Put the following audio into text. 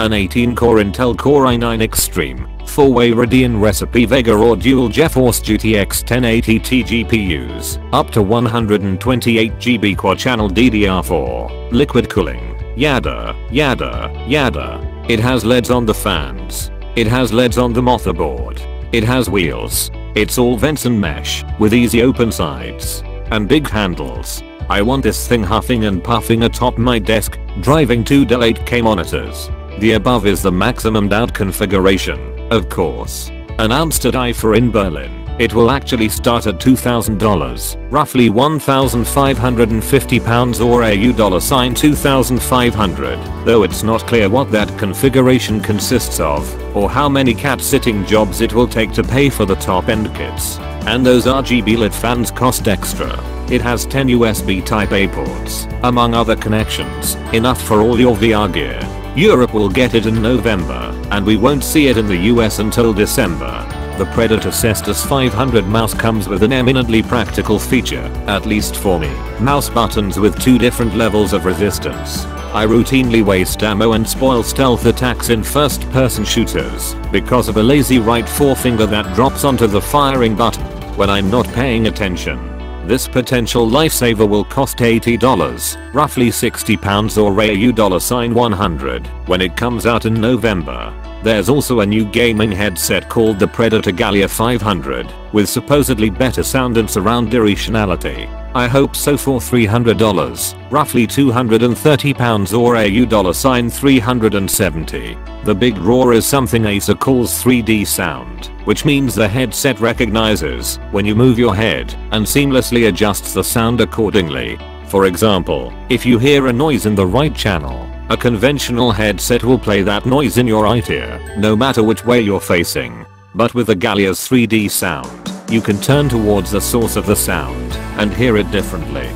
an 18-core Intel Core i9 Extreme, 4-way Radeon Recipe Vega or dual GeForce GTX 1080Ti GPUs, up to 128GB quad-channel DDR4, liquid cooling, yadda. It has LEDs on the fans. It has LEDs on the motherboard. It has wheels. It's all vents and mesh, with easy open sides. And big handles. I want this thing huffing and puffing atop my desk, driving 2 Dell 8K monitors. The above is the maximum out configuration, of course. Announced at IFA in Berlin. It will actually start at $2,000, roughly £1,550 or $2,500, though it's not clear what that configuration consists of, or how many cat-sitting jobs it will take to pay for the top-end kits. And those RGB lit fans cost extra. It has 10 USB Type-A ports, among other connections, enough for all your VR gear. Europe will get it in November, and we won't see it in the US until December. The Predator Cestus 500 mouse comes with an eminently practical feature, at least for me. Mouse buttons with 2 different levels of resistance. I routinely waste ammo and spoil stealth attacks in first-person shooters because of a lazy right forefinger that drops onto the firing button when I'm not paying attention. This potential lifesaver will cost $80, roughly £60 or $100, when it comes out in November. There's also a new gaming headset called the Predator Gallia 500, with supposedly better sound and surround directionality. I hope so for $300, roughly £230 or $370. The big draw is something Acer calls 3D sound, which means the headset recognizes when you move your head and seamlessly adjusts the sound accordingly. For example, if you hear a noise in the right channel, a conventional headset will play that noise in your right ear, no matter which way you're facing. But with the Gallia's 3D sound, you can turn towards the source of the sound and hear it differently.